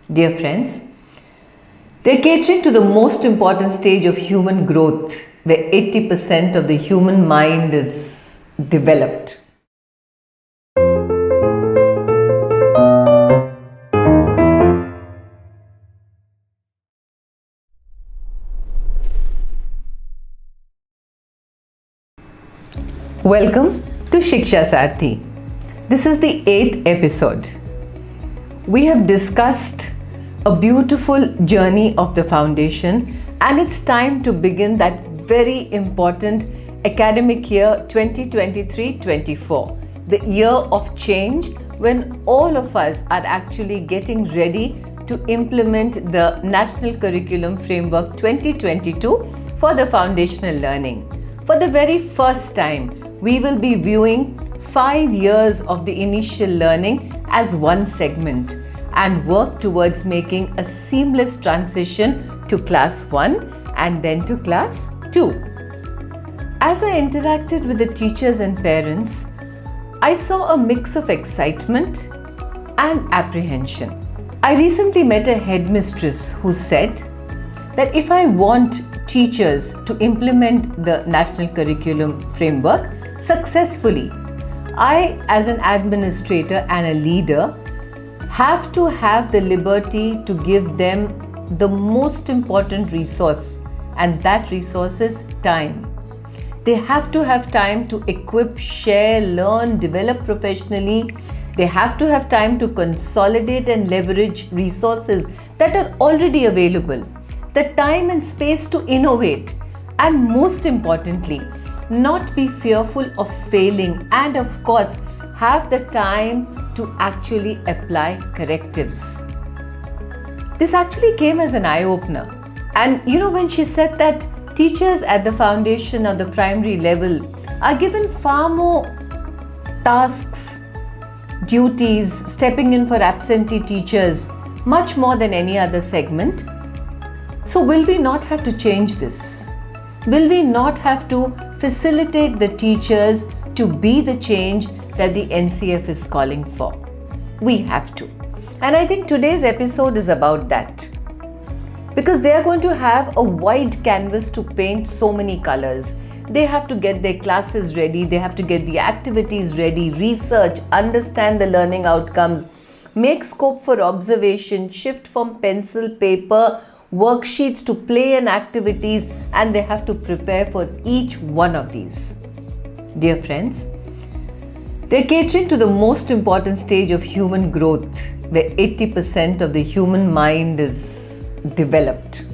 Dear friends, they're catering to the most important stage of human growth, where 80% of the human mind is developed. Welcome to Shiksha Sarathi. This is the 8th episode. We have discussed a beautiful journey of the foundation, and it's time to begin that very important academic year 2023-24, the year of change, when all of us are actually getting ready to implement the National Curriculum Framework 2022 for the foundational learning. For the very first time, we will be viewing 5 years of the initial learning as one segment and work towards making a seamless transition to class 1 and then to class 2. As I interacted with the teachers and parents, I saw a mix of excitement and apprehension. I recently met a headmistress who said that if I want teachers to implement the National Curriculum Framework successfully, I, as an administrator and a leader, have to have the liberty to give them the most important resource, and that resource is time. They have to have time to equip, share, learn, develop professionally. They have to have time to consolidate and leverage resources that are already available, the time and space to innovate, and most importantly, not be fearful of failing, and of course, have the time to actually apply correctives. This actually came as an eye-opener. And when she said that teachers at the foundation or the primary level are given far more tasks, duties, stepping in for absentee teachers, much more than any other segment. So will we not have to change this? Will we not have to facilitate the teachers to be the change that the NCF is calling for? We have to. And I think today's episode is about that. Because they are going to have a wide canvas to paint so many colors. They have to get their classes ready, they have to get the activities ready, research, understand the learning outcomes, make scope for observation, shift from pencil, paper, worksheets to play and activities, and they have to prepare for each one of these. Dear friends, they're catering to the most important stage of human growth, where 80% of the human mind is developed.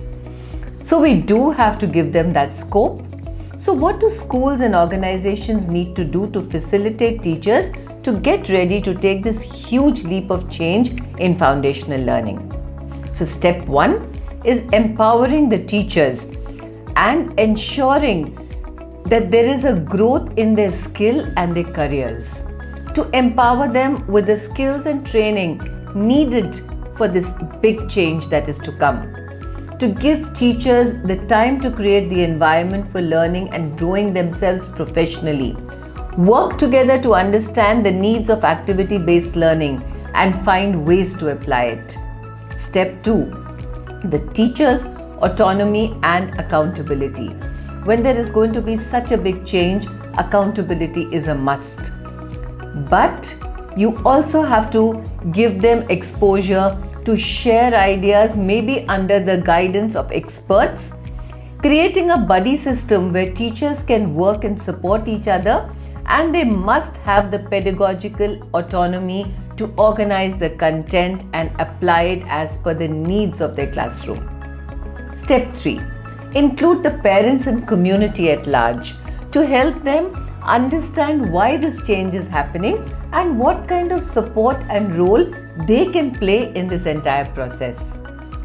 So we do have to give them that scope. So what do schools and organizations need to do to facilitate teachers to get ready to take this huge leap of change in foundational learning? So step 1 is empowering the teachers and ensuring that there is a growth in their skill and their careers. To empower them with the skills and training needed for this big change that is to come. To give teachers the time to create the environment for learning and growing themselves professionally. Work together to understand the needs of activity-based learning and find ways to apply it. Step 2. The teacher's autonomy and accountability. When there is going to be such a big change, accountability is a must. But you also have to give them exposure to share ideas, maybe under the guidance of experts, creating a buddy system where teachers can work and support each other, and they must have the pedagogical autonomy to organize the content and apply it as per the needs of their classroom. Step 3. Include the parents and community at large to help them understand why this change is happening and what kind of support and role they can play in this entire process.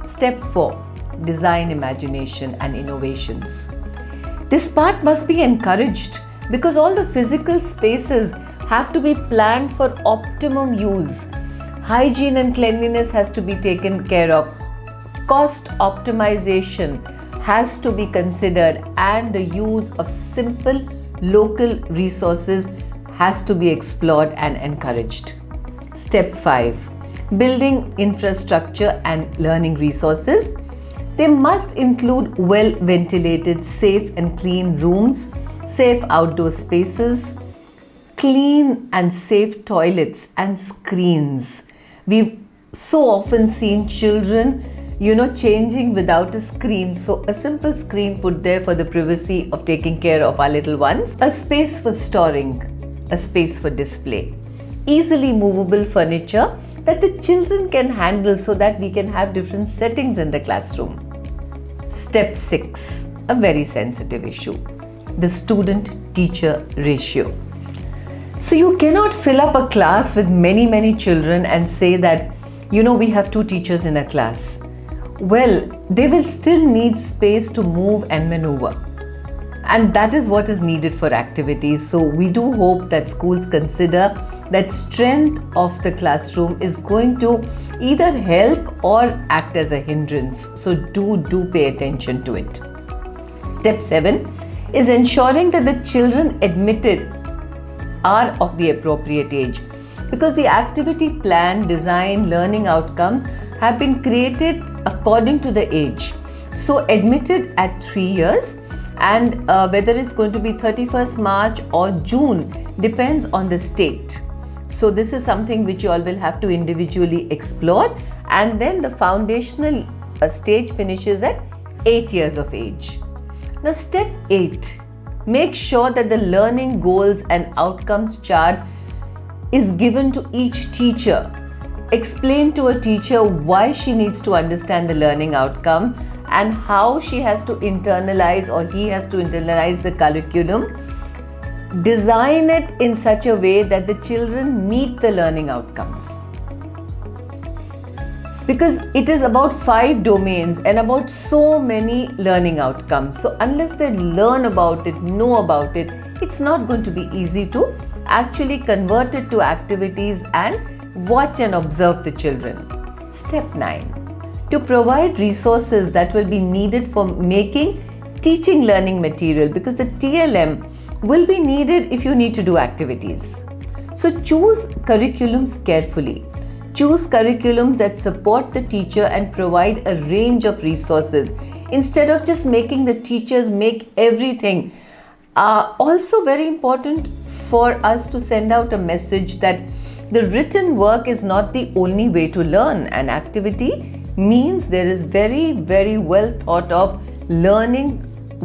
Step 4. Design imagination and innovations. This part must be encouraged because all the physical spaces have to be planned for optimum use. Hygiene and cleanliness has to be taken care of. Cost optimization has to be considered, and the use of simple local resources has to be explored and encouraged. Step 5. building infrastructure and learning resources. They must include well-ventilated, safe and clean rooms, safe outdoor spaces, clean and safe toilets and screens. We've so often seen children, changing without a screen. So a simple screen put there for the privacy of taking care of our little ones. A space for storing, a space for display. Easily movable furniture that the children can handle so that we can have different settings in the classroom. Step 6, a very sensitive issue, the student-teacher ratio. So you cannot fill up a class with many children and say that, we have 2 teachers in a class. Well, they will still need space to move and maneuver. And that is what is needed for activities. So we do hope that schools consider that strength of the classroom is going to either help or act as a hindrance. So do pay attention to it. Step 7 is ensuring that the children admitted are of the appropriate age, because the activity plan, design, learning outcomes have been created according to the age. So admitted at 3 years, and whether it's going to be 31st March or June depends on the state. So this is something which you all will have to individually explore, and then the foundational stage finishes at 8 years of age. Now step 8, make sure that the learning goals and outcomes chart is given to each teacher. Explain to a teacher why she needs to understand the learning outcome and how she has to internalize or he has to internalize the curriculum. Design it in such a way that the children meet the learning outcomes. Because it is about 5 domains and about so many learning outcomes. So unless they learn about it, know about it, it's not going to be easy to actually convert it to activities and watch and observe the children. Step 9, to provide resources that will be needed for making teaching learning material, because the TLM will be needed if you need to do activities. So choose curriculums carefully. Choose curriculums that support the teacher and provide a range of resources instead of just making the teachers make everything. Also very important for us to send out a message that the written work is not the only way to learn. An activity means there is very well thought of learning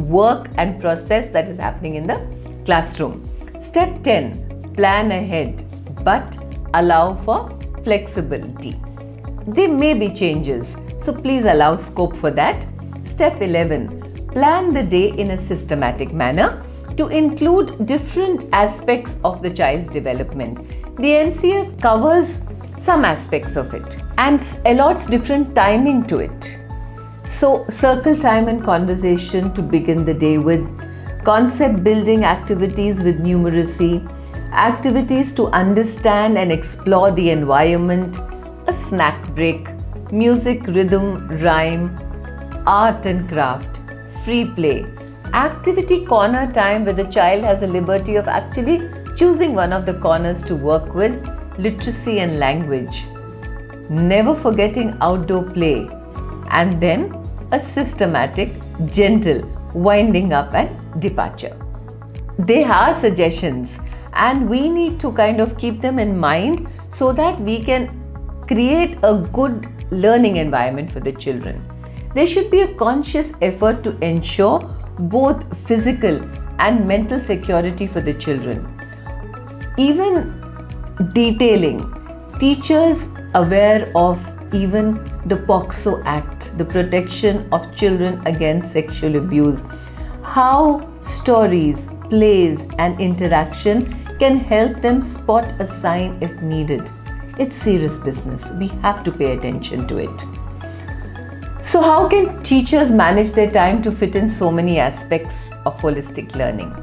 work and process that is happening in the classroom. Step 10, plan ahead but allow for flexibility. There may be changes, so please allow scope for that. Step 11, plan the day in a systematic manner to include different aspects of the child's development. The NCF covers some aspects of it and allots different timing to it. So circle time and conversation to begin the day with, concept building activities with numeracy, activities to understand and explore the environment, a snack break, music, rhythm, rhyme, art and craft, free play, activity corner time where the child has the liberty of actually choosing one of the corners to work with, literacy and language, never forgetting outdoor play, and then a systematic, gentle winding up and departure. They are suggestions and we need to kind of keep them in mind so that we can create a good learning environment for the children. There should be a conscious effort to ensure both physical and mental security for the children. Even detailing, teachers aware of even the POCSO Act, the Protection of Children Against Sexual Abuse, how stories, plays and interaction can help them spot a sign if needed. It's serious business. We have to pay attention to it. So how can teachers manage their time to fit in so many aspects of holistic learning?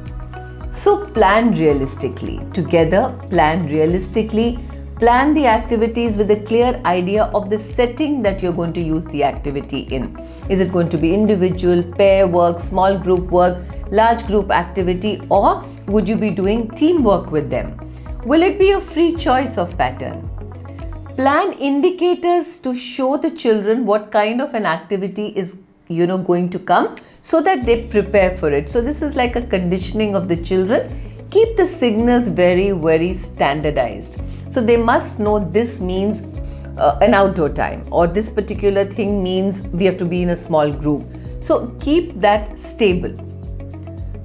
So plan realistically. Together, plan realistically. Plan the activities with a clear idea of the setting that you're going to use the activity in. Is it going to be individual, pair work, small group work, large group activity, or would you be doing teamwork with them? Will it be a free choice of pattern? Plan indicators to show the children what kind of an activity is going to come, so that they prepare for it. So this is like a conditioning of the children. Keep the signals very, very standardized. So they must know this means an outdoor time, or this particular thing means we have to be in a small group. So keep that stable.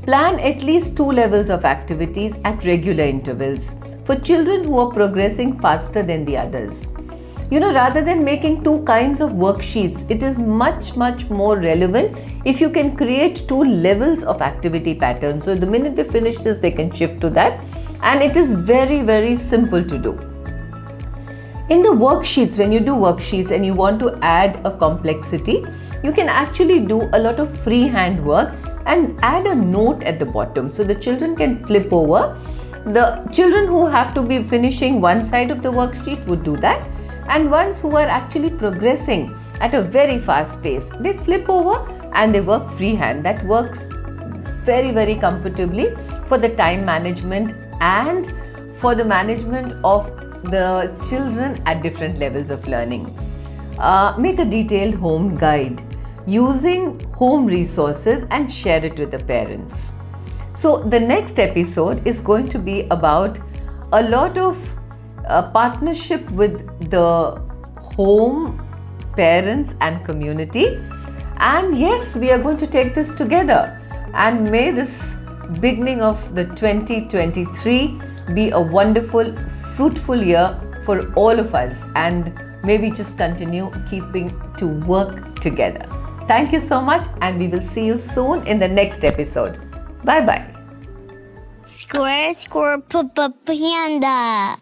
Plan at least 2 levels of activities at regular intervals for children who are progressing faster than the others. Rather than making 2 kinds of worksheets, it is much, much more relevant if you can create 2 levels of activity patterns. So the minute they finish this, they can shift to that. And it is very, very simple to do. In the worksheets, when you do worksheets and you want to add a complexity, you can actually do a lot of freehand work and add a note at the bottom. So the children can flip over. The children who have to be finishing one side of the worksheet would do that. And ones who are actually progressing at a very fast pace, they flip over and they work freehand. That works very, very comfortably for the time management and for the management of the children at different levels of learning. Make a detailed home guide using home resources and share it with the parents. So the next episode is going to be about a lot of partnership with the home, parents and community. And yes, we are going to take this together. And may this beginning of the 2023 be a wonderful, fruitful year for all of us. And may we just continue keeping to work together. Thank you so much, and we will see you soon in the next episode. Bye-bye. Panda.